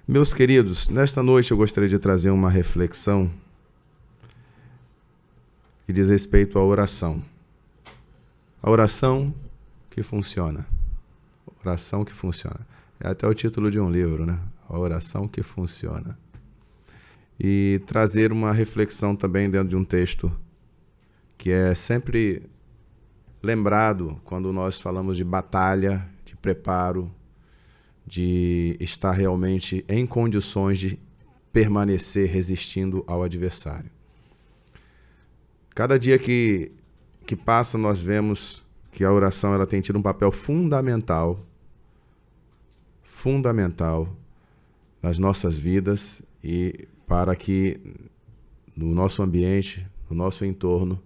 Meus queridos, nesta noite eu gostaria de trazer uma reflexão que diz respeito à oração. A oração que funciona. Oração que funciona. É até o título de um livro, né? A oração que funciona. E trazer uma reflexão também dentro de um texto que é sempre lembrado quando nós falamos de batalha, de preparo, de estar realmente em condições de permanecer resistindo ao adversário. Cada dia que passa, nós vemos que a oração ela tem tido um papel fundamental nas nossas vidas e para que no nosso ambiente, no nosso entorno,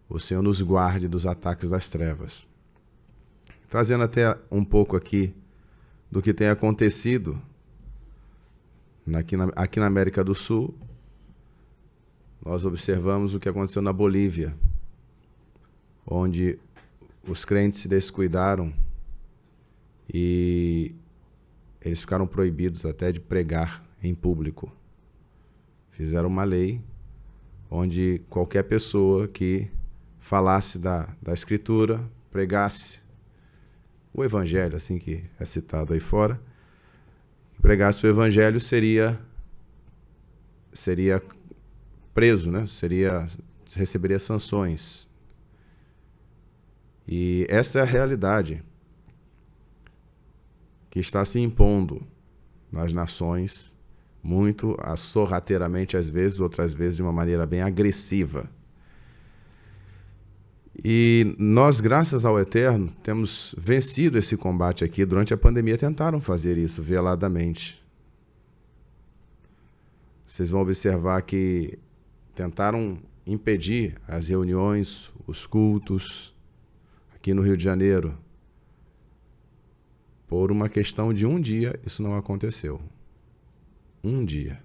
o Senhor nos guarde dos ataques das trevas. Trazendo até um pouco aqui do que tem acontecido aqui na América do Sul, nós observamos o que aconteceu na Bolívia, onde os crentes se descuidaram e eles ficaram proibidos até de pregar em público. Fizeram uma lei onde qualquer pessoa que falasse da Escritura, pregasse o Evangelho, assim que é citado aí fora, pregasse o Evangelho seria preso, né? Receberia sanções. E essa é a realidade que está se impondo nas nações, muito sorrateiramente às vezes, outras vezes de uma maneira bem agressiva. E nós, graças ao Eterno, temos vencido esse combate aqui. Durante a pandemia tentaram fazer isso veladamente. Vocês vão observar que tentaram impedir as reuniões, os cultos, aqui no Rio de Janeiro. Por uma questão de um dia, isso não aconteceu. Um dia.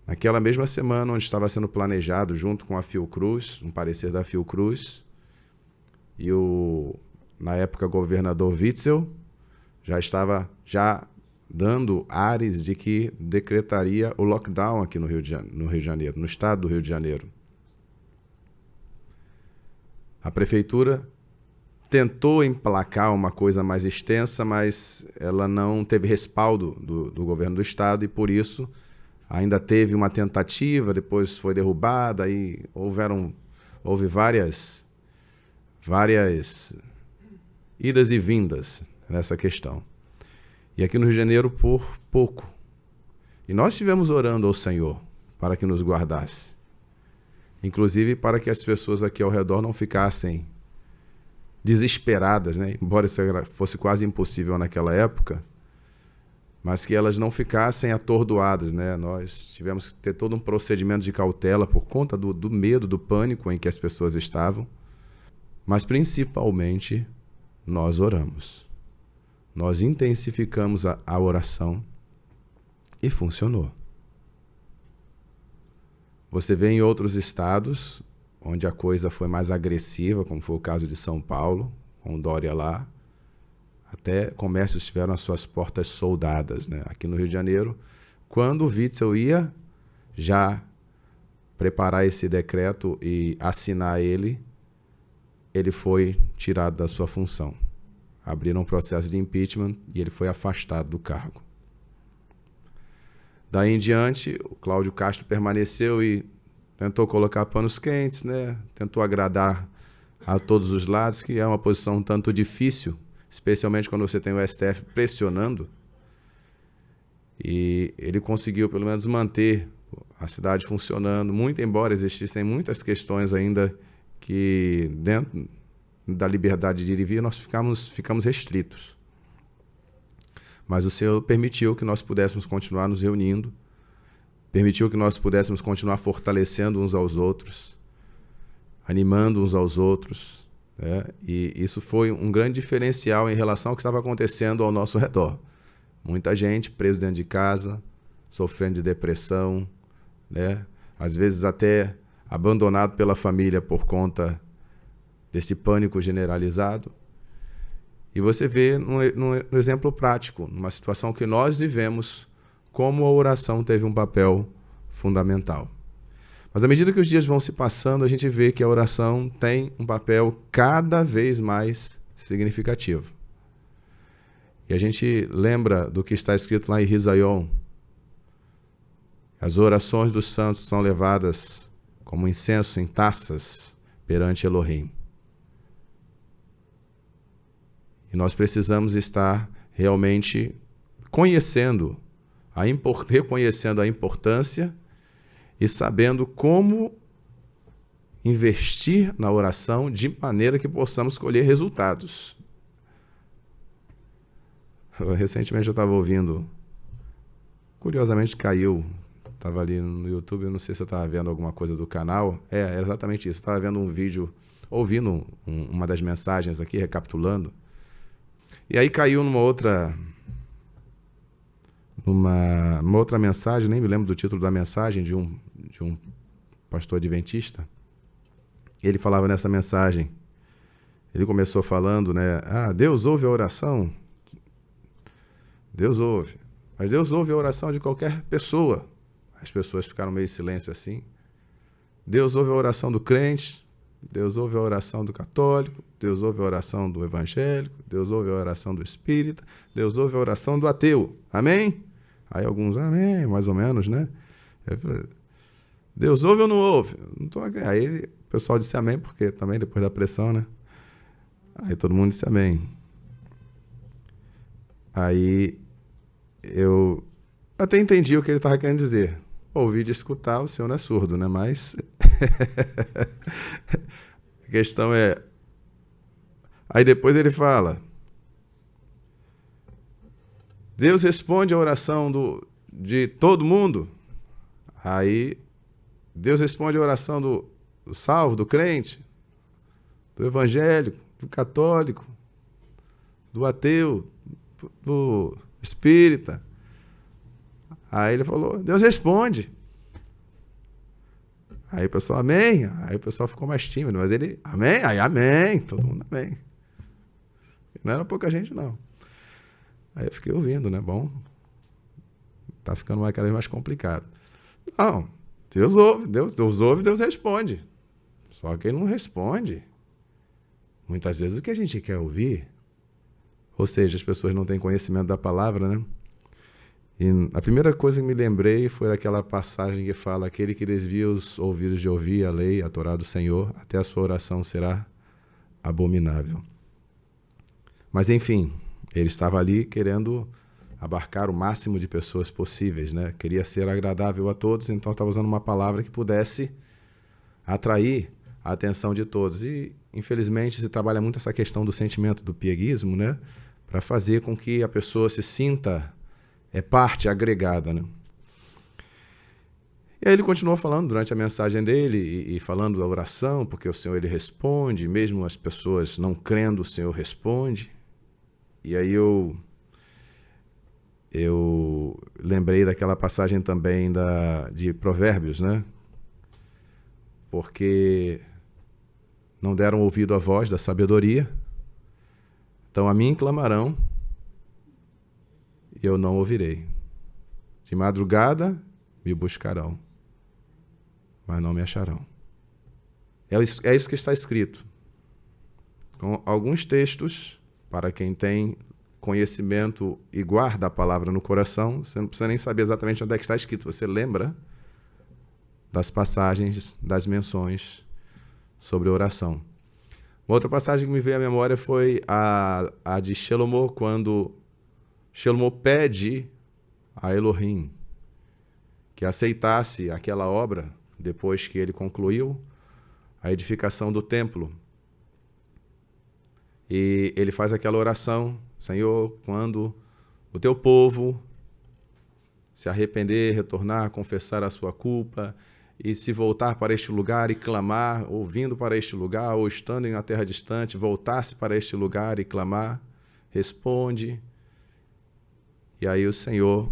Naquela mesma semana, onde estava sendo planejado, junto com a Fiocruz, um parecer da Fiocruz, e na época, governador Witzel, já estava dando ares de que decretaria o lockdown aqui no Rio de Janeiro, no estado do Rio de Janeiro. A prefeitura tentou emplacar uma coisa mais extensa, mas ela não teve respaldo do governo do estado e, por isso, ainda teve uma tentativa, depois foi derrubada, aí houve várias idas e vindas nessa questão. E aqui no Rio de Janeiro, por pouco. E nós estivemos orando ao Senhor para que nos guardasse. Inclusive para que as pessoas aqui ao redor não ficassem desesperadas, né? Embora isso fosse quase impossível naquela época, mas que elas não ficassem atordoadas, né? Nós tivemos que ter todo um procedimento de cautela por conta do medo, do pânico em que as pessoas estavam, mas principalmente nós oramos. Nós intensificamos a oração e funcionou. Você vê em outros estados, onde a coisa foi mais agressiva, como foi o caso de São Paulo, com Dória lá, até comércios tiveram as suas portas soldadas, né? Aqui no Rio de Janeiro, quando o Witzel ia já preparar esse decreto e assinar ele foi tirado da sua função. Abriram um processo de impeachment e ele foi afastado do cargo. Daí em diante, o Cláudio Castro permaneceu e tentou colocar panos quentes, né? Tentou agradar a todos os lados, que é uma posição um tanto difícil, especialmente quando você tem o STF pressionando. E ele conseguiu, pelo menos, manter a cidade funcionando, muito embora existissem muitas questões ainda que, dentro da liberdade de ir e vir, nós ficamos restritos. Mas o Senhor permitiu que nós pudéssemos continuar nos reunindo, permitiu que nós pudéssemos continuar fortalecendo uns aos outros, animando uns aos outros, né? E isso foi um grande diferencial em relação ao que estava acontecendo ao nosso redor. Muita gente presa dentro de casa, sofrendo de depressão, né? Às vezes até abandonado pela família por conta desse pânico generalizado. E você vê no exemplo prático, numa situação que nós vivemos, como a oração teve um papel fundamental. Mas à medida que os dias vão se passando, a gente vê que a oração tem um papel cada vez mais significativo. E a gente lembra do que está escrito lá em Risaion. As orações dos santos são levadas como incenso em taças perante Elohim. E nós precisamos estar realmente reconhecendo a importância e sabendo como investir na oração de maneira que possamos colher resultados. Recentemente eu estava ouvindo, curiosamente caiu, estava ali no YouTube, eu não sei se eu estava vendo alguma coisa do canal, era exatamente isso, estava vendo um vídeo, ouvindo uma das mensagens aqui, recapitulando, e aí caiu numa outra mensagem, nem me lembro do título da mensagem, de um pastor adventista. Ele falava nessa mensagem, ele começou falando, né? Deus ouve a oração. Deus ouve. Mas Deus ouve a oração de qualquer pessoa. As pessoas ficaram meio em silêncio assim. Deus ouve a oração do crente. Deus ouve a oração do católico. Deus ouve a oração do evangélico. Deus ouve a oração do espírita. Deus ouve a oração do ateu. Amém? Aí alguns, amém, mais ou menos, né? Deus ouve ou não ouve? Não tô... Aí o pessoal disse amém, porque também depois da pressão, né? Aí todo mundo disse amém. Aí eu até entendi o que ele estava querendo dizer. Ouvir de escutar, o Senhor não é surdo, né? Mas a questão é... Aí depois ele fala... Deus responde a oração de todo mundo. Aí Deus responde a oração do salvo, do crente, do evangélico, do católico, do ateu, do espírita. Aí ele falou, Deus responde. Aí o pessoal, amém. Aí o pessoal ficou mais tímido, mas ele, amém? Aí, amém. Todo mundo, amém. Não era pouca gente, não. Aí eu fiquei ouvindo, né? Bom, tá ficando cada vez mais complicado. Não, Deus ouve, Deus responde. Só que ele não responde. Muitas vezes o que a gente quer ouvir, ou seja, as pessoas não têm conhecimento da palavra, né? E a primeira coisa que me lembrei foi aquela passagem que fala, aquele que desvia os ouvidos de ouvir a lei, a Torá do Senhor, até a sua oração será abominável. Mas enfim, ele estava ali querendo abarcar o máximo de pessoas possíveis, né? Queria ser agradável a todos, então estava usando uma palavra que pudesse atrair a atenção de todos. E, infelizmente, se trabalha muito essa questão do sentimento do pieguismo, né? Para fazer com que a pessoa se sinta parte agregada, né? E aí ele continuou falando durante a mensagem dele e falando da oração, porque o Senhor ele responde, mesmo as pessoas não crendo, o Senhor responde. E aí eu lembrei daquela passagem também de Provérbios, né? Porque não deram ouvido à voz da sabedoria, então a mim clamarão e eu não ouvirei. De madrugada me buscarão, mas não me acharão. É isso que está escrito. Com alguns textos, para quem tem conhecimento e guarda a palavra no coração, você não precisa nem saber exatamente onde é que está escrito. Você lembra das passagens, das menções sobre oração. Uma outra passagem que me veio à memória foi a de Shelomo, quando Shelomo pede a Elohim que aceitasse aquela obra depois que ele concluiu a edificação do templo. E ele faz aquela oração, Senhor, quando o teu povo se arrepender, retornar, confessar a sua culpa e se voltar para este lugar e clamar, ou vindo para este lugar, ou estando em uma terra distante, voltar-se para este lugar e clamar, responde. E aí o Senhor,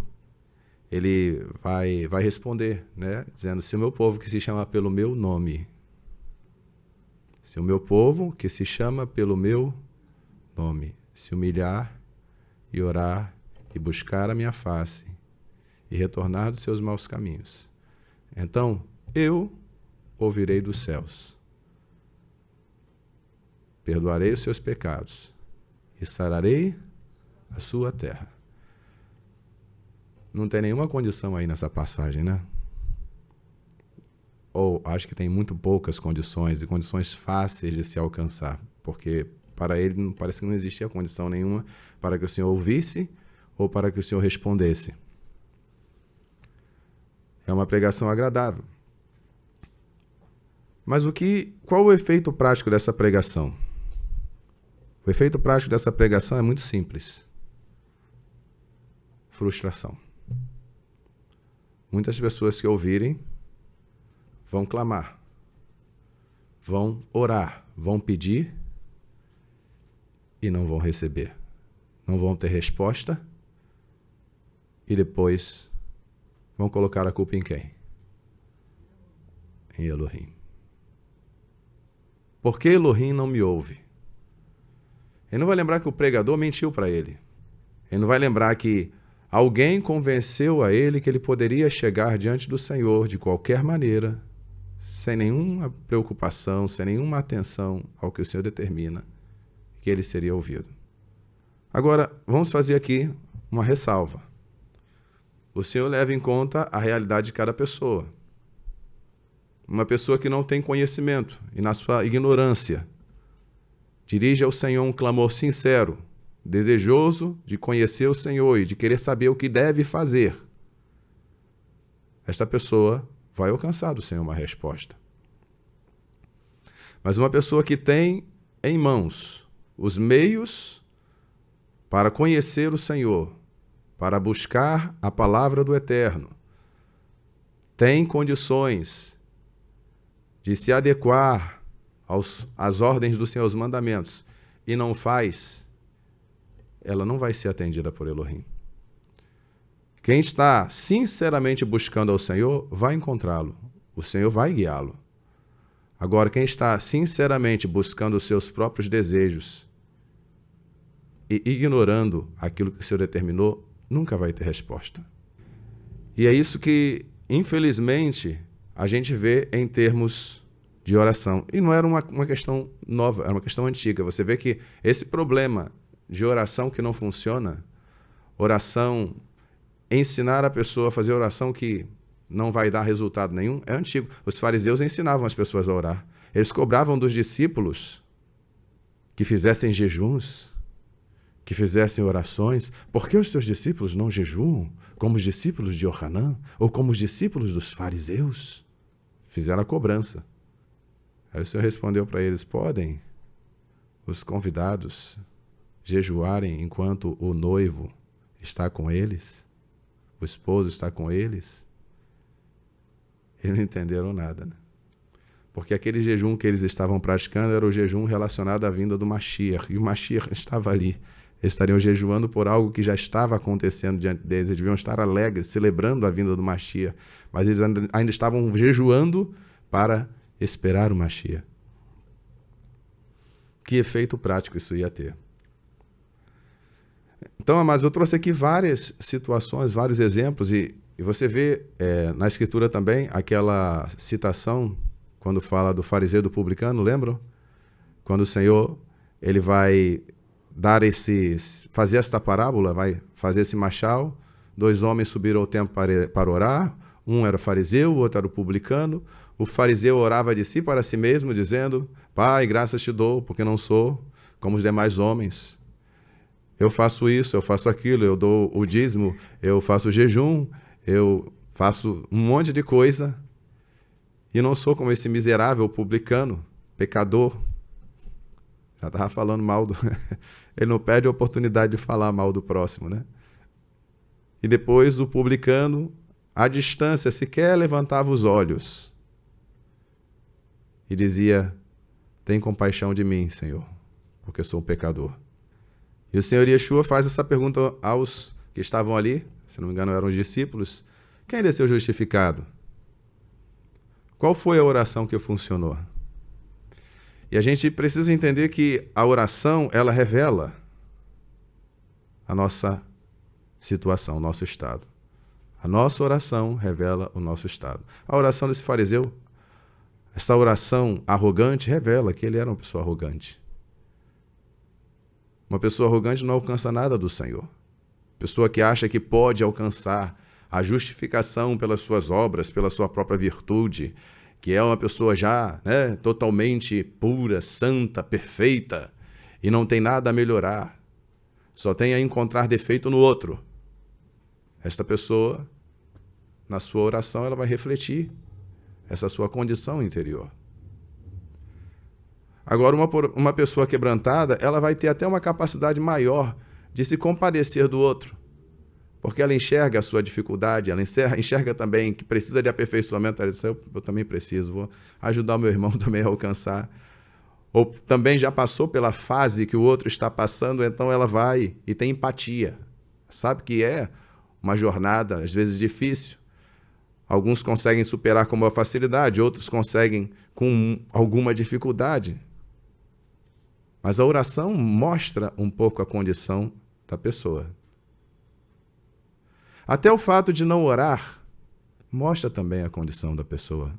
ele vai responder, né? Dizendo, se o meu povo que se chama pelo meu nome, se o meu povo que se chama pelo meu nome se humilhar e orar e buscar a minha face e retornar dos seus maus caminhos, então eu ouvirei dos céus, perdoarei os seus pecados e sararei a sua terra. Não tem nenhuma condição aí nessa passagem, né? Ou acho que tem muito poucas condições e condições fáceis de se alcançar, porque para ele parece que não existia condição nenhuma para que o Senhor ouvisse ou para que o Senhor respondesse. É uma pregação agradável. Mas qual o efeito prático dessa pregação? O efeito prático dessa pregação é muito simples. Frustração. Muitas pessoas que ouvirem vão clamar, vão orar, vão pedir e não vão receber. Não vão ter resposta e depois vão colocar a culpa em quem? Em Elohim. Por que Elohim não me ouve? Ele não vai lembrar que o pregador mentiu para ele. Ele não vai lembrar que alguém convenceu a ele que ele poderia chegar diante do Senhor de qualquer maneira, sem nenhuma preocupação, sem nenhuma atenção ao que o Senhor determina, que ele seria ouvido. Agora, vamos fazer aqui uma ressalva. O Senhor leva em conta a realidade de cada pessoa. Uma pessoa que não tem conhecimento e na sua ignorância dirige ao Senhor um clamor sincero, desejoso de conhecer o Senhor e de querer saber o que deve fazer. Esta pessoa vai alcançar do Senhor uma resposta. Mas uma pessoa que tem em mãos os meios para conhecer o Senhor, para buscar a palavra do Eterno, tem condições de se adequar às ordens dos seus mandamentos e não faz, ela não vai ser atendida por Elohim. Quem está sinceramente buscando ao Senhor vai encontrá-lo. O Senhor vai guiá-lo. Agora, quem está sinceramente buscando os seus próprios desejos e ignorando aquilo que o Senhor determinou, nunca vai ter resposta. E é isso que, infelizmente, a gente vê em termos de oração. E não era uma questão nova, era uma questão antiga. Você vê que esse problema de oração que não funciona, oração, ensinar a pessoa a fazer oração que não vai dar resultado nenhum, é antigo. Os fariseus ensinavam as pessoas a orar. Eles cobravam dos discípulos que fizessem jejuns, que fizessem orações. Por que os seus discípulos não jejuam, como os discípulos de Yohanan, ou como os discípulos dos fariseus? Fizeram a cobrança. Aí o Senhor respondeu para eles: podem os convidados jejuarem enquanto o noivo está com eles? O esposo está com eles? Eles não entenderam nada, né? Porque aquele jejum que eles estavam praticando era o jejum relacionado à vinda do Mashiach. E o Mashiach estava ali. Eles estariam jejuando por algo que já estava acontecendo diante deles. Eles deviam estar alegres, celebrando a vinda do Mashiach. Mas eles ainda estavam jejuando para esperar o Mashiach. Que efeito prático isso ia ter? Então, mas eu trouxe aqui várias situações, vários exemplos, e você vê na Escritura também aquela citação, quando fala do fariseu e do publicano, lembram? Quando o Senhor ele vai fazer esta parábola, vai fazer esse machal, 2 homens subiram ao templo para orar, um era fariseu, o outro era o publicano. O fariseu orava de si para si mesmo, dizendo: Pai, graças te dou, porque não sou como os demais homens. Eu faço isso, eu faço aquilo, eu dou o dízimo, eu faço o jejum, eu faço um monte de coisa, e não sou como esse miserável publicano, pecador. Já estava falando mal do... Ele não perde a oportunidade de falar mal do próximo, né? E depois o publicano, à distância, sequer levantava os olhos e dizia: tem compaixão de mim, Senhor, porque eu sou um pecador. E o Senhor Yeshua faz essa pergunta aos que estavam ali, se não me engano eram os discípulos: quem desceu justificado? Qual foi a oração que funcionou? E a gente precisa entender que a oração, ela revela a nossa situação, o nosso estado. A nossa oração revela o nosso estado. A oração desse fariseu, essa oração arrogante, revela que ele era uma pessoa arrogante. Uma pessoa arrogante não alcança nada do Senhor. Pessoa que acha que pode alcançar a justificação pelas suas obras, pela sua própria virtude, que é uma pessoa já totalmente pura, santa, perfeita, e não tem nada a melhorar, só tem a encontrar defeito no outro. Esta pessoa, na sua oração, ela vai refletir essa sua condição interior. Agora, uma pessoa quebrantada, ela vai ter até uma capacidade maior de se compadecer do outro, porque ela enxerga a sua dificuldade, ela enxerga também que precisa de aperfeiçoamento. Ela diz, eu também preciso, vou ajudar o meu irmão também a alcançar. Ou também já passou pela fase que o outro está passando, então ela vai e tem empatia. Sabe que é uma jornada, às vezes, difícil. Alguns conseguem superar com uma facilidade, outros conseguem com alguma dificuldade. Mas a oração mostra um pouco a condição da pessoa. Até o fato de não orar mostra também a condição da pessoa.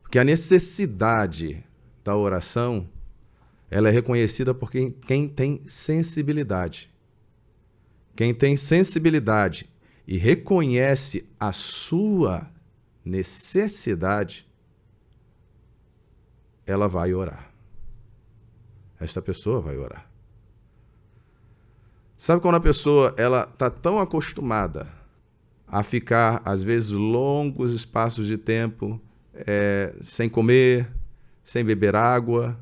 Porque a necessidade da oração, ela é reconhecida por quem tem sensibilidade. Quem tem sensibilidade e reconhece a sua necessidade, ela vai orar. Esta pessoa vai orar. Sabe quando a pessoa está tão acostumada a ficar, às vezes, longos espaços de tempo sem comer, sem beber água?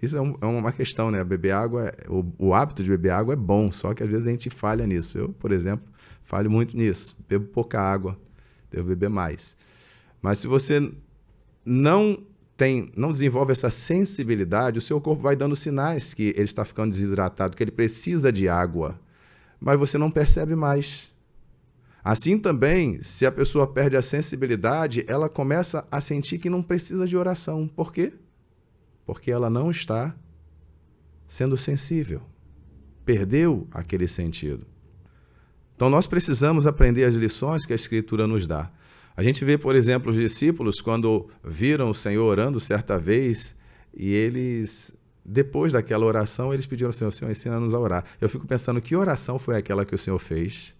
Isso é uma questão, né? Beber água, o hábito de beber água é bom, só que às vezes a gente falha nisso. Eu, por exemplo, falho muito nisso. Bebo pouca água, devo beber mais. Mas se você não desenvolve essa sensibilidade, o seu corpo vai dando sinais que ele está ficando desidratado, que ele precisa de água, mas você não percebe mais. Assim também, se a pessoa perde a sensibilidade, ela começa a sentir que não precisa de oração. Por quê? Porque ela não está sendo sensível. Perdeu aquele sentido. Então nós precisamos aprender as lições que a Escritura nos dá. A gente vê, por exemplo, os discípulos, quando viram o Senhor orando certa vez, e eles, depois daquela oração, eles pediram ao Senhor, Senhor, ensina-nos a orar. Eu fico pensando, que oração foi aquela que o Senhor fez,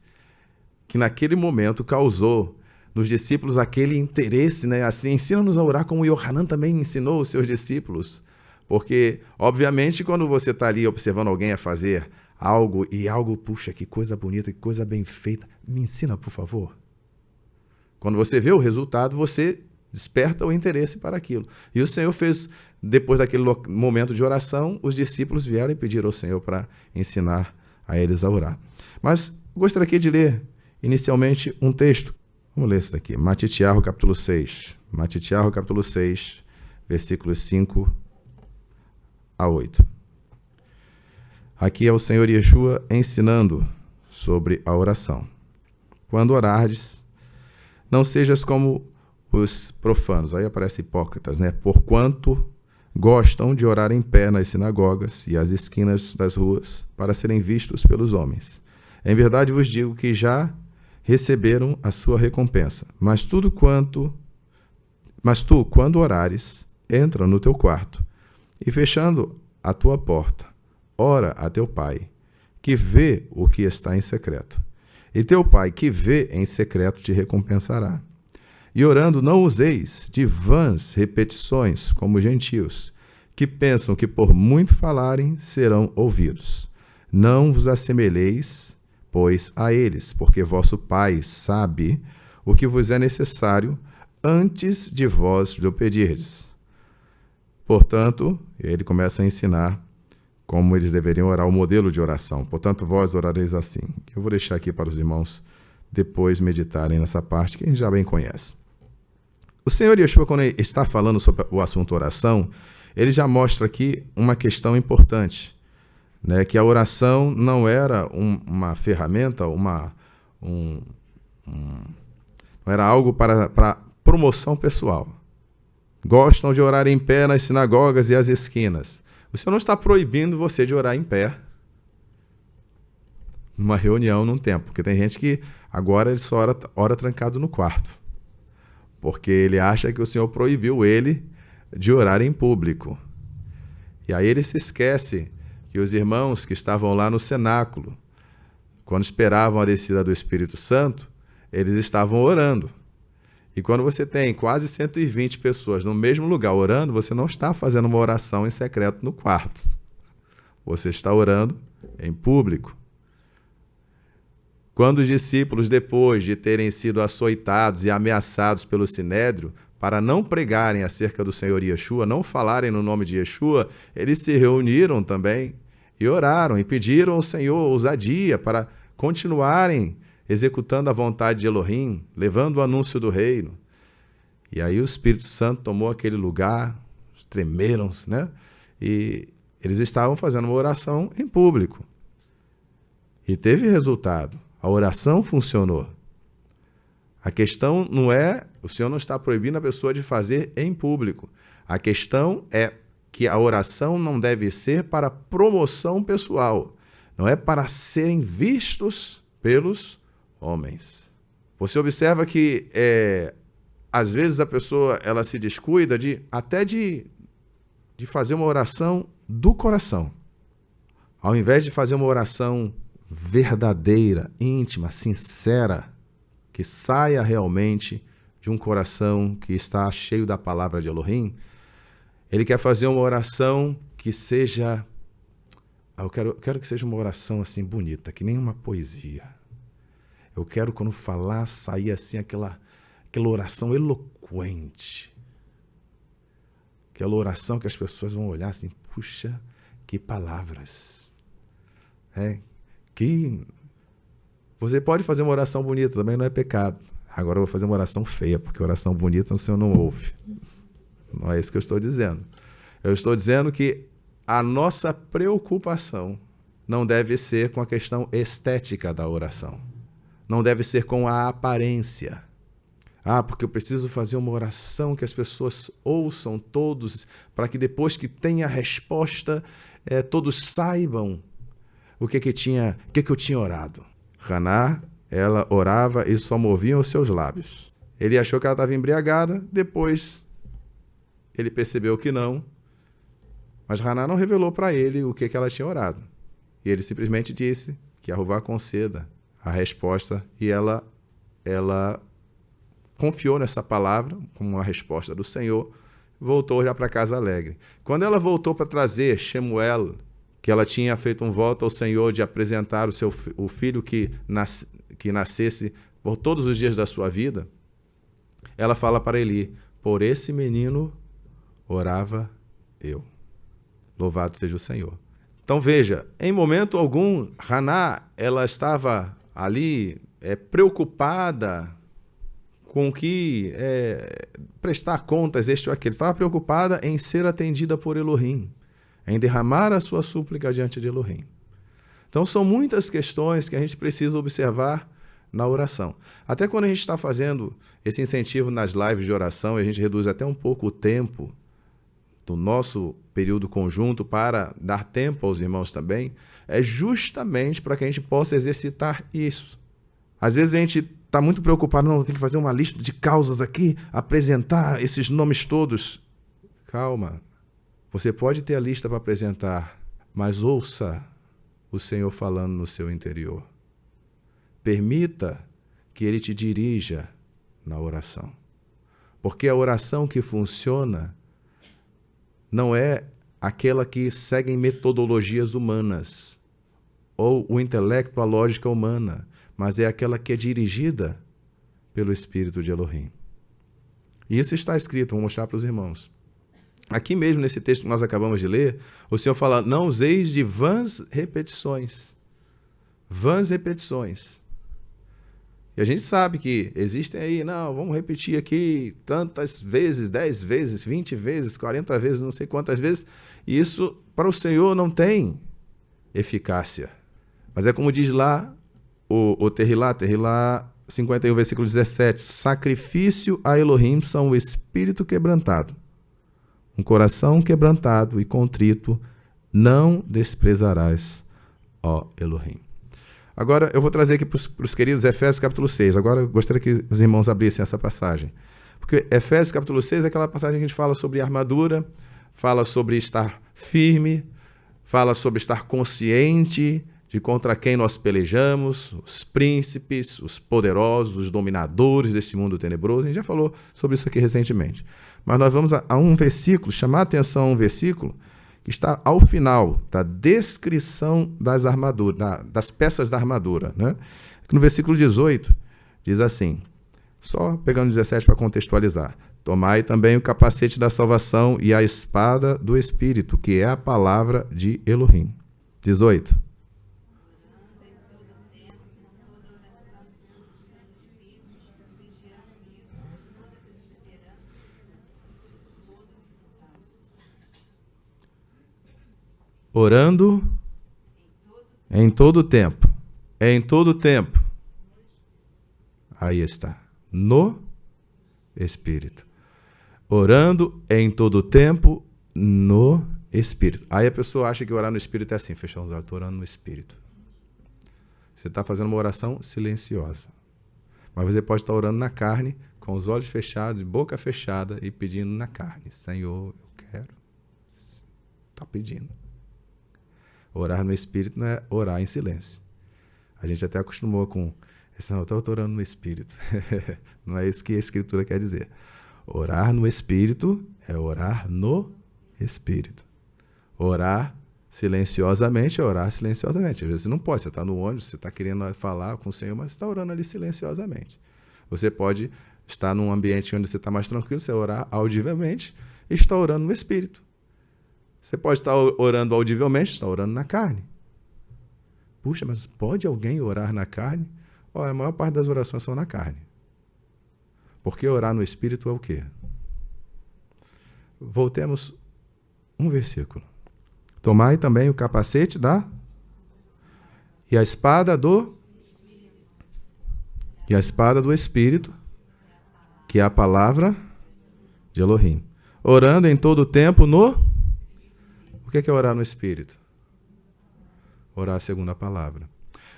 que naquele momento causou nos discípulos aquele interesse, né? Assim, ensina-nos a orar como Yohanan também ensinou os seus discípulos. Porque, obviamente, quando você está ali observando alguém a fazer algo, e algo, puxa, que coisa bonita, que coisa bem feita, me ensina, por favor. Quando você vê o resultado, você desperta o interesse para aquilo. E o Senhor fez, depois daquele momento de oração, os discípulos vieram e pediram ao Senhor para ensinar a eles a orar. Mas gostaria aqui de ler, inicialmente, um texto. Vamos ler isso daqui. Matitiarro, capítulo 6. Matitiarro, capítulo 6, versículos 5 a 8. Aqui é o Senhor Yeshua ensinando sobre a oração. Quando orardes, não sejas como os profanos. Aí aparece hipócritas, né? Porquanto gostam de orar em pé nas sinagogas e às esquinas das ruas para serem vistos pelos homens. Em verdade vos digo que já receberam a sua recompensa. Mas tu, quando orares, entra no teu quarto e, fechando a tua porta, ora a teu pai, que vê o que está em secreto. E teu pai, que vê em secreto, te recompensará. E orando, não useis de vãs repetições, como gentios, que pensam que por muito falarem serão ouvidos. Não vos assemelheis, pois, a eles, porque vosso Pai sabe o que vos é necessário antes de vós lhe pedirdes. Portanto, ele começa a ensinar como eles deveriam orar, o modelo de oração. Portanto, vós orareis assim. Eu vou deixar aqui para os irmãos depois meditarem nessa parte que a gente já bem conhece. O Senhor Yeshua, quando ele está falando sobre o assunto oração, ele já mostra aqui uma questão importante, né? Que a oração não era uma ferramenta, não era algo para promoção pessoal. Gostam de orar em pé nas sinagogas e às esquinas. O Senhor não está proibindo você de orar em pé. numa reunião, num templo. Porque tem gente que agora ele só ora trancado no quarto. Porque ele acha que o Senhor proibiu ele de orar em público. E aí ele se esquece que os irmãos que estavam lá no cenáculo, quando esperavam a descida do Espírito Santo, eles estavam orando. E quando você tem quase 120 pessoas no mesmo lugar orando, você não está fazendo uma oração em secreto no quarto. Você está orando em público. Quando os discípulos, depois de terem sido açoitados e ameaçados pelo Sinédrio, para não pregarem acerca do Senhor Yeshua, não falarem no nome de Yeshua, eles se reuniram também e oraram e pediram ao Senhor ousadia para continuarem executando a vontade de Elohim, levando o anúncio do reino. E aí o Espírito Santo tomou aquele lugar, tremeram, né? E eles estavam fazendo uma oração em público. E teve resultado. A oração funcionou. A questão não é, o Senhor não está proibindo a pessoa de fazer em público. A questão é que a oração não deve ser para promoção pessoal. Não é para serem vistos pelos homens. Você observa que, às vezes, a pessoa ela se descuida até de fazer uma oração do coração. Ao invés de fazer uma oração verdadeira, íntima, sincera, que saia realmente de um coração que está cheio da palavra de Elohim, ele quer fazer uma oração que seja... Eu quero que seja uma oração assim bonita, que nem uma poesia. Eu quero, quando falar, sair assim aquela oração eloquente. Aquela oração que as pessoas vão olhar assim, puxa, que palavras. Você pode fazer uma oração bonita, também não é pecado. Agora eu vou fazer uma oração feia, porque oração bonita o Senhor não ouve. Não é isso que eu estou dizendo. Eu estou dizendo que a nossa preocupação não deve ser com a questão estética da oração. Não deve ser com a aparência. Porque eu preciso fazer uma oração que as pessoas ouçam todos, para que depois que tenha a resposta, todos saibam o que eu tinha orado. Haná, ela orava e só moviam os seus lábios. Ele achou que ela estava embriagada, depois ele percebeu que não, mas Haná não revelou para ele o que ela tinha orado. E ele simplesmente disse que Jeová conceda a resposta, e ela confiou nessa palavra como uma resposta do Senhor, voltou já para casa alegre. Quando ela voltou para trazer Shemuel, que ela tinha feito um voto ao Senhor de apresentar o filho que nascesse por todos os dias da sua vida, ela fala para Eli: por esse menino orava eu. Louvado seja o Senhor. Então veja, em momento algum, Haná, ela estava ali preocupada com que prestar contas, este ou aquele. Estava preocupada em ser atendida por Elohim, em derramar a sua súplica diante de Elohim. Então são muitas questões que a gente precisa observar na oração. Até quando a gente está fazendo esse incentivo nas lives de oração, a gente reduz até um pouco o tempo do nosso período conjunto para dar tempo aos irmãos também, é justamente para que a gente possa exercitar isso. Às vezes a gente está muito preocupado, não, tem que fazer uma lista de causas aqui, apresentar esses nomes todos. Calma. Você pode ter a lista para apresentar, mas ouça o Senhor falando no seu interior. Permita que Ele te dirija na oração. Porque a oração que funciona não é aquela que segue metodologias humanas ou o intelecto, a lógica humana, mas é aquela que é dirigida pelo Espírito de Elohim. E isso está escrito, vou mostrar para os irmãos. Aqui mesmo, nesse texto que nós acabamos de ler, o Senhor fala: não useis de vãs repetições. Vãs repetições. E a gente sabe que existem aí, não, vamos repetir aqui tantas vezes, 10 vezes, 20 vezes, 40 vezes, não sei quantas vezes. E isso, para o Senhor, não tem eficácia. Mas é como diz lá o Terrilá 51, versículo 17. Sacrifício a Elohim são o espírito quebrantado. Um coração quebrantado e contrito não desprezarás, ó Elohim. Agora, eu vou trazer aqui para os queridos Efésios capítulo 6. Agora, eu gostaria que os irmãos abrissem essa passagem. Porque Efésios capítulo 6 é aquela passagem que a gente fala sobre armadura, fala sobre estar firme, fala sobre estar consciente de contra quem nós pelejamos, os príncipes, os poderosos, os dominadores desse mundo tenebroso. A gente já falou sobre isso aqui recentemente. Mas nós vamos a um versículo, chamar a atenção a um versículo que está ao final da descrição das armaduras, das peças da armadura, né? No versículo 18, diz assim, só pegando 17 para contextualizar: tomai também o capacete da salvação e a espada do Espírito, que é a palavra de Elohim. 18. Orando em todo tempo. Em todo tempo. Aí está. No Espírito. Orando em todo tempo no Espírito. Aí a pessoa acha que orar no Espírito é assim, fechar os olhos, estou orando no Espírito. Você está fazendo uma oração silenciosa. Mas você pode estar orando na carne, com os olhos fechados, boca fechada e pedindo na carne. Senhor, eu quero. Está pedindo. Orar no Espírito não é orar em silêncio. A gente até acostumou com... eu estou orando no Espírito. Não é isso que a Escritura quer dizer. Orar no Espírito é orar no Espírito. Orar silenciosamente é orar silenciosamente. Às vezes você não pode, você está no ônibus, você está querendo falar com o Senhor, mas você está orando ali silenciosamente. Você pode estar num ambiente onde você está mais tranquilo, você orar audivelmente e está orando no Espírito. Você pode estar orando audivelmente, está orando na carne. Puxa, mas pode alguém orar na carne? Olha, a maior parte das orações são na carne. Porque orar no Espírito é o quê? Voltemos um versículo. Tomai também o capacete e a espada do Espírito, que é a palavra de Elohim. Orando em todo o tempo no... O que é orar no Espírito? Orar segundo a palavra.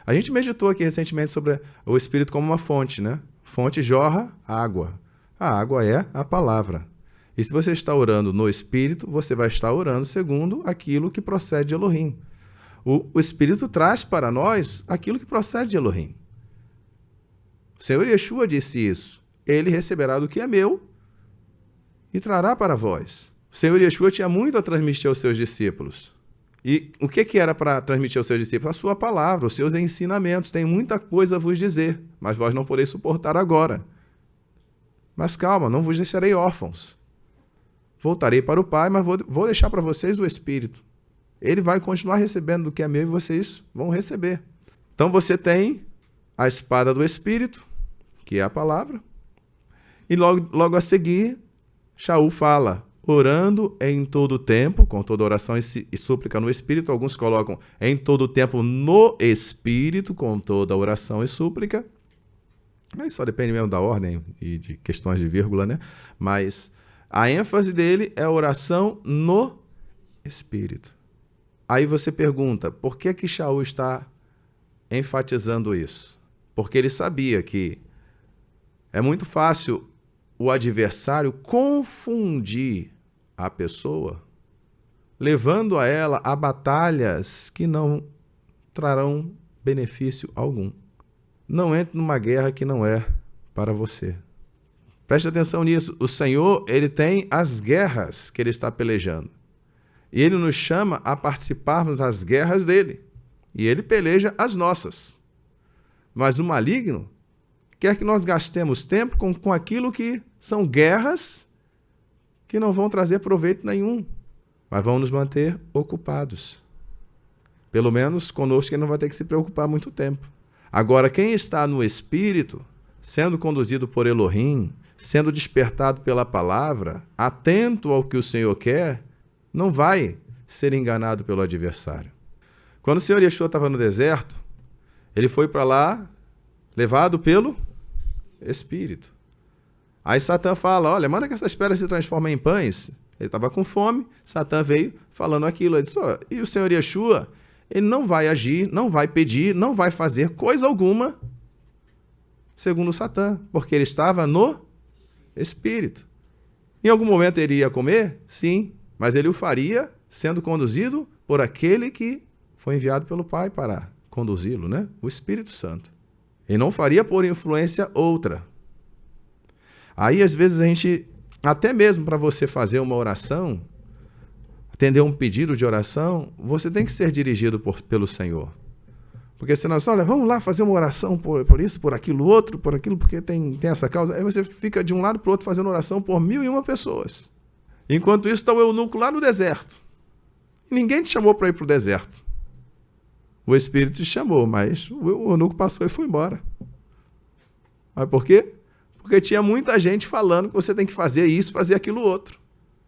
A gente meditou aqui recentemente sobre o Espírito como uma fonte, né? Fonte jorra água. A água é a palavra. E se você está orando no Espírito, você vai estar orando segundo aquilo que procede de Elohim. O Espírito traz para nós aquilo que procede de Elohim. O Senhor Yeshua disse isso. Ele receberá do que é meu e trará para vós. O Senhor Yeshua tinha muito a transmitir aos seus discípulos. E o que era para transmitir aos seus discípulos? A sua palavra, os seus ensinamentos. Tem muita coisa a vos dizer, mas vós não podeis suportar agora. Mas calma, não vos deixarei órfãos. Voltarei para o Pai, mas vou deixar para vocês o Espírito. Ele vai continuar recebendo do que é meu e vocês vão receber. Então você tem a espada do Espírito, que é a palavra. E logo a seguir, Shaul fala... Orando em todo tempo, com toda oração e súplica no Espírito. Alguns colocam em todo tempo no Espírito, com toda oração e súplica. Aí só depende mesmo da ordem e de questões de vírgula, né? Mas a ênfase dele é a oração no Espírito. Aí você pergunta, por que Shaul está enfatizando isso? Porque ele sabia que é muito fácil o adversário confundir a pessoa, levando a ela a batalhas que não trarão benefício algum. Não entre numa guerra que não é para você. Preste atenção nisso. O Senhor, ele tem as guerras que ele está pelejando. E ele nos chama a participarmos das guerras dele. E ele peleja as nossas. Mas o maligno quer que nós gastemos tempo com aquilo que são guerras que não vão trazer proveito nenhum, mas vão nos manter ocupados. Pelo menos conosco ele não vai ter que se preocupar muito tempo. Agora, quem está no Espírito, sendo conduzido por Elohim, sendo despertado pela palavra, atento ao que o Senhor quer, não vai ser enganado pelo adversário. Quando o Senhor Yeshua estava no deserto, ele foi para lá, levado pelo Espírito. Aí Satã fala, olha, manda que essas pedras se transformem em pães. Ele estava com fome, Satã veio falando aquilo. Ele disse, e o Senhor Yeshua, ele não vai agir, não vai pedir, não vai fazer coisa alguma segundo Satã, porque ele estava no Espírito. Em algum momento ele ia comer? Sim, mas ele o faria sendo conduzido por aquele que foi enviado pelo Pai para conduzi-lo, né? O Espírito Santo. Ele não faria por influência outra. Aí, às vezes, a gente, até mesmo para você fazer uma oração, atender um pedido de oração, você tem que ser dirigido pelo Senhor. Porque senão, olha, vamos lá fazer uma oração por isso, por aquilo outro, por aquilo, porque tem essa causa. Aí você fica de um lado para o outro fazendo oração por 1.001 pessoas. Enquanto isso está o eunuco lá no deserto. E ninguém te chamou para ir para o deserto. O Espírito te chamou, mas o eunuco passou e foi embora. Mas por quê? Porque tinha muita gente falando que você tem que fazer isso, fazer aquilo outro.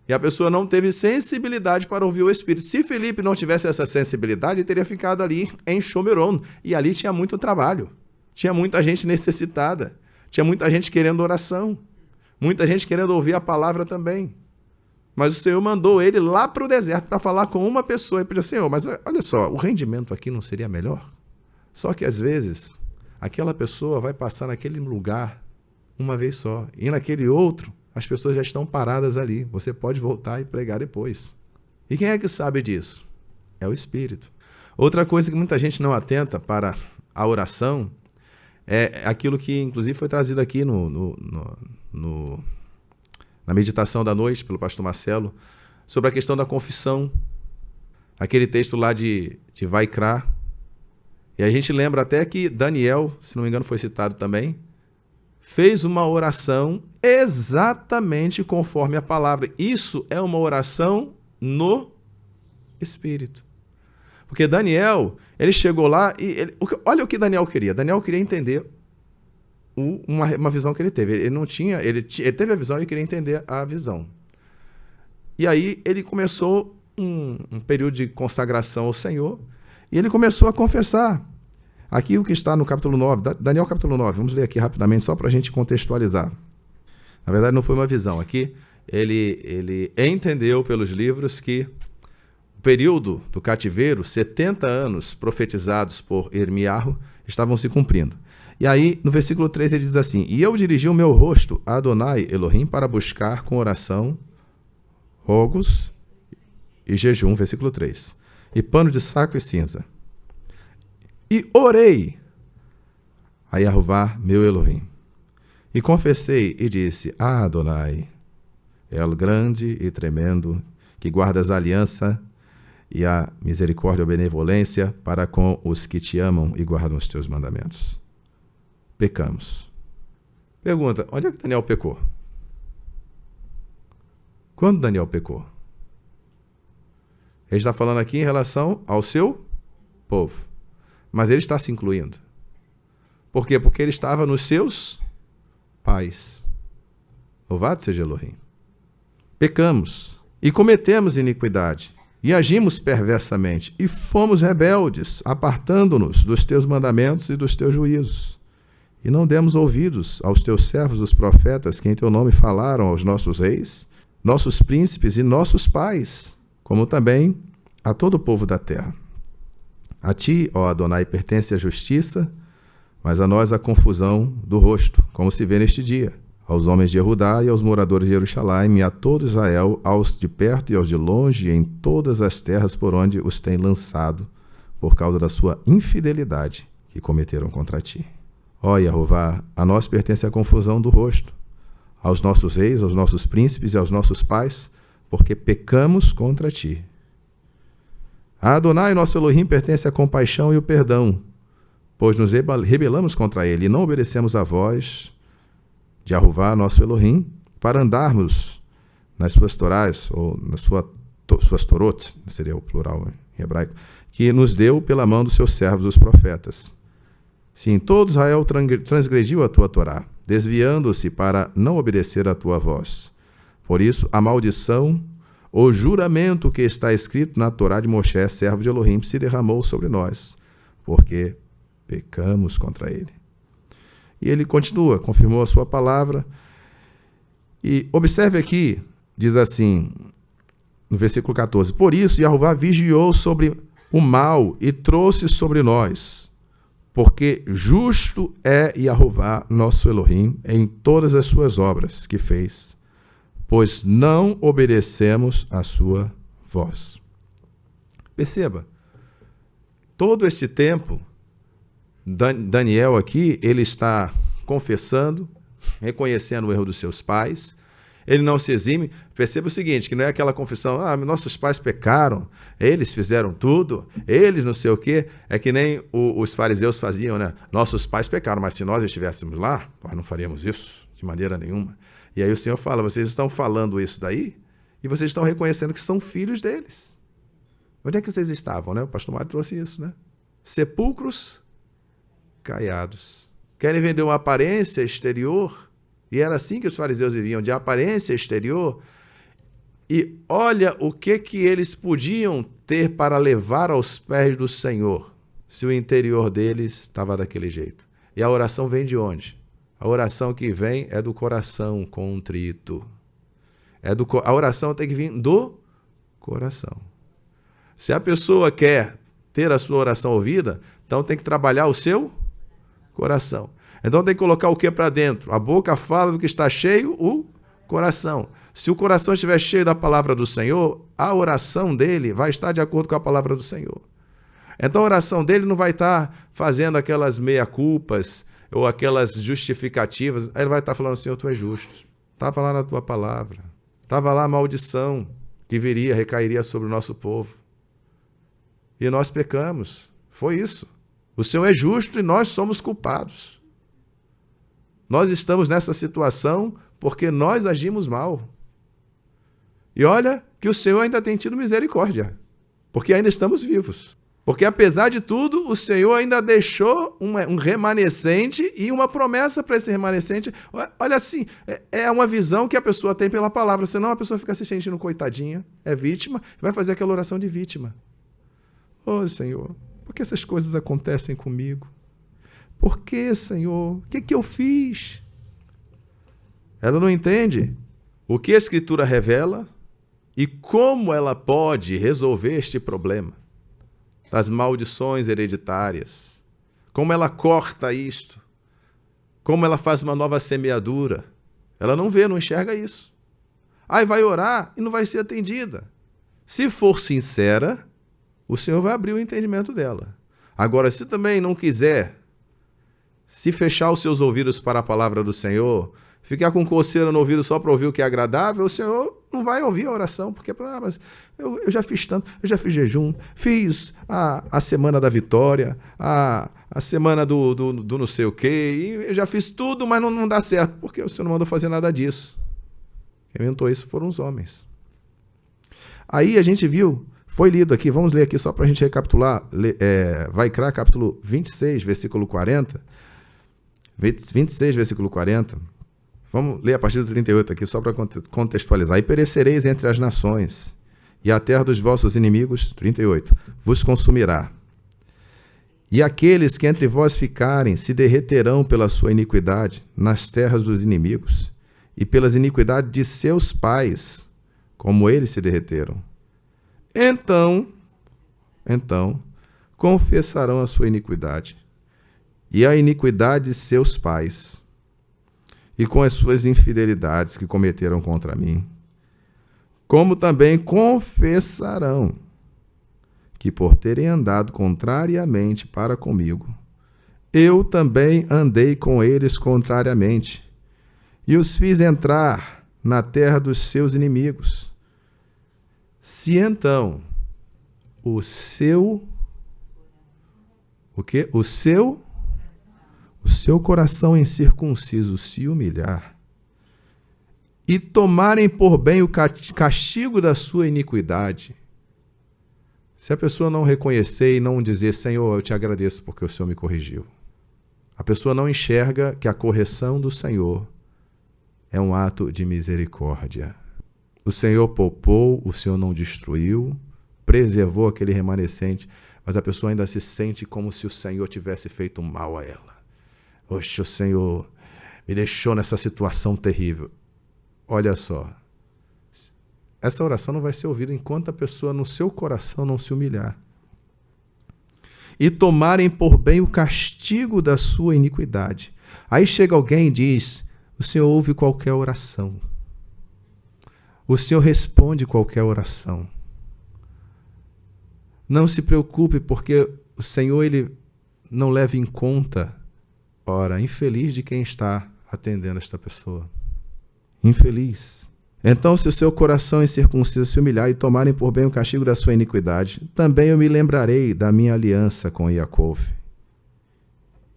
E a pessoa não teve sensibilidade para ouvir o Espírito. Se Filipe não tivesse essa sensibilidade, ele teria ficado ali em Shomeron. E ali tinha muito trabalho. Tinha muita gente necessitada. Tinha muita gente querendo oração. Muita gente querendo ouvir a palavra também. Mas o Senhor mandou ele lá para o deserto para falar com uma pessoa. E pediu, Senhor, mas olha só, o rendimento aqui não seria melhor? Só que às vezes, aquela pessoa vai passar naquele lugar uma vez só. E naquele outro, as pessoas já estão paradas ali. Você pode voltar e pregar depois. E quem é que sabe disso? É o Espírito. Outra coisa que muita gente não atenta para a oração é aquilo que, inclusive, foi trazido aqui na meditação da noite pelo pastor Marcelo, sobre a questão da confissão. Aquele texto lá de Vaikra. E a gente lembra até que Daniel, se não me engano, foi citado também, fez uma oração exatamente conforme a palavra. Isso é uma oração no Espírito. Porque Daniel, ele chegou lá e... olha o que Daniel queria. Daniel queria entender uma visão que ele teve. Ele não tinha... Ele teve a visão e queria entender a visão. E aí ele começou um período de consagração ao Senhor e ele começou a confessar. Aqui o que está no capítulo 9, Daniel capítulo 9, vamos ler aqui rapidamente só para a gente contextualizar. Na verdade não foi uma visão, aqui ele entendeu pelos livros que o período do cativeiro, 70 anos profetizados por Irmiarro, estavam se cumprindo. E aí no versículo 3 ele diz assim, e eu dirigi o meu rosto a Adonai Elohim para buscar com oração, rogos e jejum, versículo 3, e pano de saco e cinza. E orei a Yahová, meu Elohim. E confessei e disse, Adonai, El grande e tremendo, que guardas a aliança e a misericórdia ou benevolência para com os que te amam e guardam os teus mandamentos. Pecamos. Pergunta, onde é que Daniel pecou? Quando Daniel pecou? Ele está falando aqui em relação ao seu povo. Mas ele está se incluindo. Por quê? Porque ele estava nos seus pais. Louvado seja Elohim. Pecamos e cometemos iniquidade e agimos perversamente e fomos rebeldes, apartando-nos dos teus mandamentos e dos teus juízos. E não demos ouvidos aos teus servos, os profetas, que em teu nome falaram aos nossos reis, nossos príncipes e nossos pais, como também a todo o povo da terra. A ti, ó Adonai, pertence a justiça, mas a nós a confusão do rosto, como se vê neste dia, aos homens de Judá e aos moradores de Jerusalém, e a todo Israel, aos de perto e aos de longe, e em todas as terras por onde os tem lançado, por causa da sua infidelidade que cometeram contra ti. Ó Jeová, a nós pertence a confusão do rosto, aos nossos reis, aos nossos príncipes e aos nossos pais, porque pecamos contra ti. A Adonai, nosso Elohim, pertence a compaixão e o perdão, pois nos rebelamos contra ele e não obedecemos a voz de Jeová, nosso Elohim, para andarmos nas suas torás, ou nas suas torot, seria o plural em hebraico, que nos deu pela mão dos seus servos, os profetas. Sim, todo Israel transgrediu a tua Torá, desviando-se para não obedecer a tua voz. Por isso, a maldição, o juramento que está escrito na Torá de Moshe, servo de Elohim, se derramou sobre nós, porque pecamos contra ele. E ele continua, confirmou a sua palavra. E observe aqui, diz assim, no versículo 14, por isso Jeová vigiou sobre o mal e trouxe sobre nós, porque justo é Jeová, nosso Elohim, em todas as suas obras que fez, pois não obedecemos a sua voz. Perceba, todo este tempo, Daniel aqui, ele está confessando, reconhecendo o erro dos seus pais, ele não se exime. Perceba o seguinte, que não é aquela confissão, nossos pais pecaram, eles fizeram tudo, eles não sei o quê, é que nem os fariseus faziam, né? Nossos pais pecaram, mas se nós estivéssemos lá, nós não faríamos isso de maneira nenhuma. E aí o Senhor fala, vocês estão falando isso daí e vocês estão reconhecendo que são filhos deles. Onde é que vocês estavam, né? O pastor Mário trouxe isso, né? Sepulcros caiados. Querem vender uma aparência exterior, e era assim que os fariseus viviam, de aparência exterior, e olha o que eles podiam ter para levar aos pés do Senhor, se o interior deles estava daquele jeito. E a oração vem de onde? A oração que vem é do coração contrito. A oração tem que vir do coração. Se a pessoa quer ter a sua oração ouvida, então tem que trabalhar o seu coração. Então tem que colocar o que para dentro? A boca fala do que está cheio, o coração. Se o coração estiver cheio da palavra do Senhor, a oração dele vai estar de acordo com a palavra do Senhor. Então a oração dele não vai estar fazendo aquelas meia-culpas ou aquelas justificativas. Ele vai estar falando, Senhor, tu és justo. Estava lá na tua palavra. Estava lá a maldição que recairia sobre o nosso povo. E nós pecamos. Foi isso. O Senhor é justo e nós somos culpados. Nós estamos nessa situação porque nós agimos mal. E olha que o Senhor ainda tem tido misericórdia, porque ainda estamos vivos. Porque apesar de tudo, o Senhor ainda deixou um remanescente e uma promessa para esse remanescente. Olha assim, é uma visão que a pessoa tem pela palavra, senão a pessoa fica se sentindo coitadinha, é vítima, vai fazer aquela oração de vítima. Ô Senhor, por que essas coisas acontecem comigo? Por que, Senhor? O que eu fiz? Ela não entende o que a Escritura revela e como ela pode resolver este problema das maldições hereditárias. Como ela corta isto. Como ela faz uma nova semeadura. Ela não vê, não enxerga isso. Aí vai orar e não vai ser atendida. Se for sincera, o Senhor vai abrir o entendimento dela. Agora, se também não quiser se fechar os seus ouvidos para a palavra do Senhor, ficar com coceira no ouvido só para ouvir o que é agradável, o Senhor não vai ouvir a oração, porque mas eu já fiz tanto, eu já fiz jejum, fiz a semana da vitória, a semana do não sei o quê, e eu já fiz tudo, mas não dá certo, porque o Senhor não mandou fazer nada disso. Quem inventou isso foram os homens. Aí a gente viu, foi lido aqui, vamos ler aqui só para a gente recapitular, Vaikra, capítulo 26, versículo 40, 26, versículo 40. Vamos ler a partir do 38 aqui, só para contextualizar. E perecereis entre as nações, e a terra dos vossos inimigos, 38, vos consumirá. E aqueles que entre vós ficarem se derreterão pela sua iniquidade nas terras dos inimigos, e pelas iniquidades de seus pais, como eles se derreteram. Então, confessarão a sua iniquidade, e a iniquidade de seus pais, e com as suas infidelidades que cometeram contra mim, como também confessarão que por terem andado contrariamente para comigo, eu também andei com eles contrariamente, e os fiz entrar na terra dos seus inimigos. Se então o seu coração incircunciso se humilhar e tomarem por bem o castigo da sua iniquidade, se a pessoa não reconhecer e não dizer, Senhor, eu te agradeço porque o Senhor me corrigiu, a pessoa não enxerga que a correção do Senhor é um ato de misericórdia. O Senhor poupou, o Senhor não destruiu, preservou aquele remanescente, mas a pessoa ainda se sente como se o Senhor tivesse feito mal a ela. Oxe, o Senhor me deixou nessa situação terrível. Olha só, essa oração não vai ser ouvida enquanto a pessoa no seu coração não se humilhar. e tomarem por bem o castigo da sua iniquidade. Aí chega alguém e diz, o Senhor ouve qualquer oração. O Senhor responde qualquer oração. Não se preocupe, porque o Senhor ele não leva em conta, ora, infeliz de quem está atendendo esta pessoa. Infeliz. Então, se o seu coração incircunciso se humilhar e tomarem por bem o castigo da sua iniquidade, também eu me lembrarei da minha aliança com Jacó,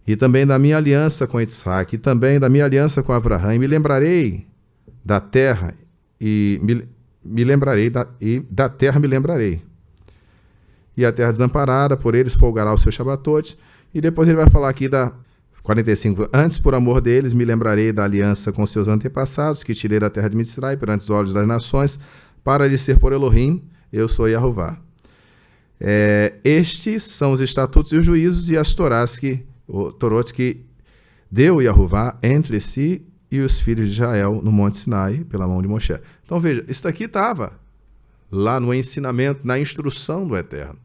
e também da minha aliança com Isaac, e também da minha aliança com Abraão, e me lembrarei da terra, e me lembrarei, da terra me lembrarei. E a terra desamparada, por eles folgará os seus Shabatotes, e depois ele vai falar aqui da 45. Antes, por amor deles, me lembrarei da aliança com seus antepassados, que tirei da terra de Mitzrai, perante os olhos das nações, para lhes ser por Elohim, eu sou Yahová. Estes são os estatutos e os juízos e as torot que deu Yahová entre si e os filhos de Israel no Monte Sinai, pela mão de Moshe. Então veja, isso aqui estava lá no ensinamento, na instrução do Eterno.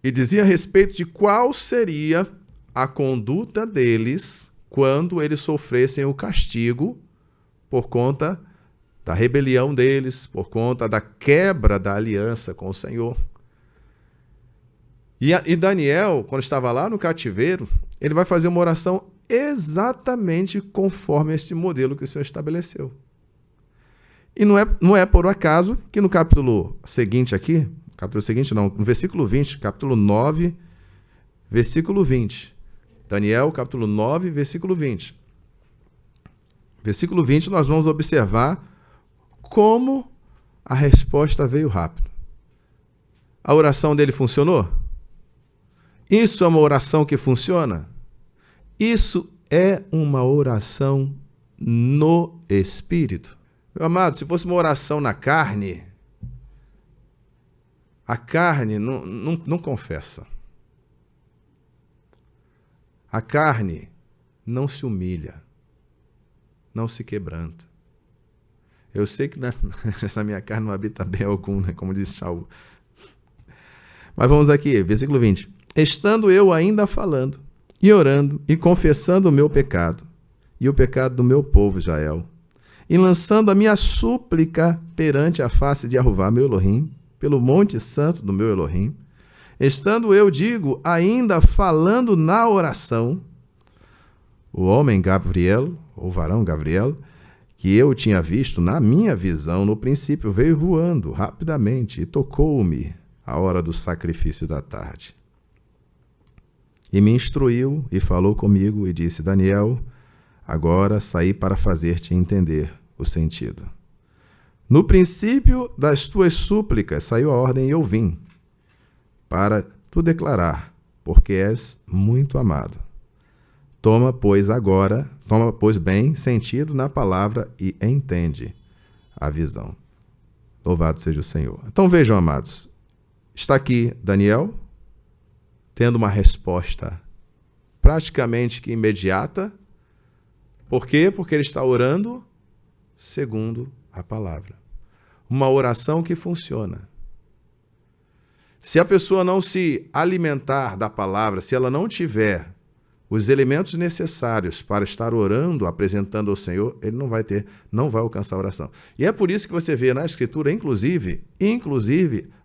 E dizia a respeito de qual seria a conduta deles quando eles sofressem o castigo por conta da rebelião deles, por conta da quebra da aliança com o Senhor. E Daniel, quando estava lá no cativeiro, ele vai fazer uma oração exatamente conforme este modelo que o Senhor estabeleceu. E não é por acaso que no capítulo seguinte aqui, no versículo 20, capítulo 9, versículo 20, Daniel, capítulo 9, versículo 20. Versículo 20, nós vamos observar como a resposta veio rápido. A oração dele funcionou? Isso é uma oração que funciona? Isso é uma oração no Espírito. Meu amado, se fosse uma oração na carne, a carne não confessa. A carne não se humilha, não se quebranta. Eu sei que nessa minha carne não habita bem algum, né? Como disse Saul. Mas vamos aqui, versículo 20. Estando eu ainda falando, e orando, e confessando o meu pecado, e o pecado do meu povo Israel, e lançando a minha súplica perante a face de Yahová, meu Elohim, pelo monte santo do meu Elohim, estando eu, digo, ainda falando na oração, o homem Gabriel, ou varão Gabriel, que eu tinha visto na minha visão no princípio, veio voando rapidamente e tocou-me à hora do sacrifício da tarde. E me instruiu e falou comigo e disse, Daniel, agora saí para fazer-te entender o sentido. No princípio das tuas súplicas saiu a ordem e eu vim, para tu declarar, porque és muito amado. Toma, pois, bem sentido na palavra e entende a visão. Louvado seja o Senhor. Então vejam, amados, está aqui Daniel, tendo uma resposta praticamente que imediata. Por quê? Porque ele está orando segundo a palavra. Uma oração que funciona. Se a pessoa não se alimentar da palavra, se ela não tiver os elementos necessários para estar orando, apresentando ao Senhor, ele não vai alcançar a oração. E é por isso que você vê na Escritura, inclusive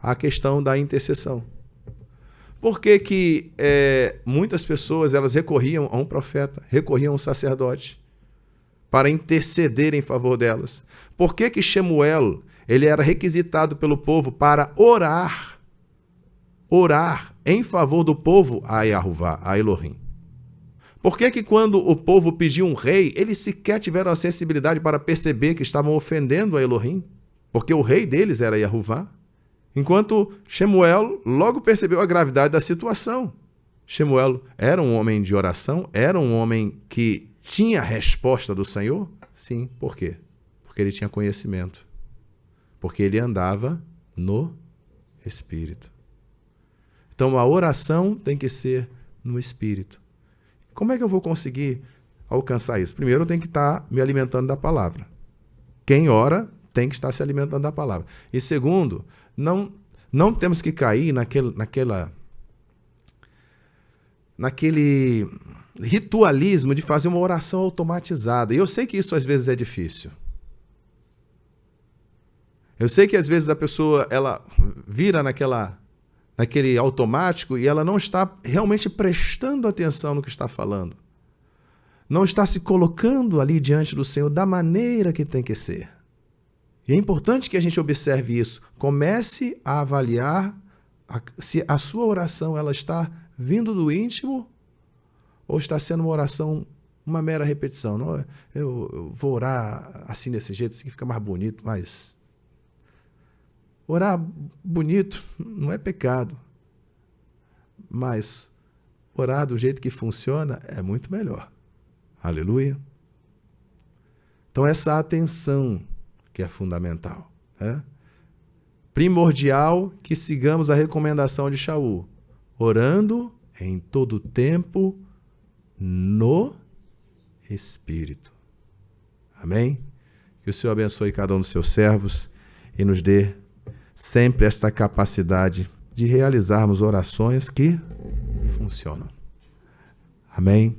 a questão da intercessão. Por que muitas pessoas elas recorriam a um profeta, recorriam a um sacerdote para interceder em favor delas? Por que Shemuel ele era requisitado pelo povo para orar em favor do povo a Yahová, a Elohim? Por que quando o povo pediu um rei, eles sequer tiveram a sensibilidade para perceber que estavam ofendendo a Elohim? Porque o rei deles era Yahová. Enquanto Shemuel logo percebeu a gravidade da situação. Shemuel era um homem de oração? Era um homem que tinha a resposta do Senhor? Sim. Por quê? Porque ele tinha conhecimento. Porque ele andava no Espírito. Então a oração tem que ser no Espírito. Como é que eu vou conseguir alcançar isso? Primeiro, eu tenho que estar me alimentando da palavra. Quem ora tem que estar se alimentando da palavra. E segundo, não temos que cair naquele ritualismo de fazer uma oração automatizada. E eu sei que isso às vezes é difícil. Eu sei que às vezes a pessoa ela vira naquele automático e ela não está realmente prestando atenção no que está falando. Não está se colocando ali diante do Senhor da maneira que tem que ser. E é importante que a gente observe isso. Comece a avaliar se a sua oração ela está vindo do íntimo ou está sendo uma oração, uma mera repetição. Não, eu vou orar assim desse jeito, assim que fica mais bonito, mas orar bonito não é pecado. Mas orar do jeito que funciona é muito melhor. Aleluia. Então essa atenção que é fundamental, né? Primordial que sigamos a recomendação de Shaul, orando em todo tempo no Espírito. Amém? Que o Senhor abençoe cada um dos seus servos e nos dê sempre esta capacidade de realizarmos orações que funcionam. Amém?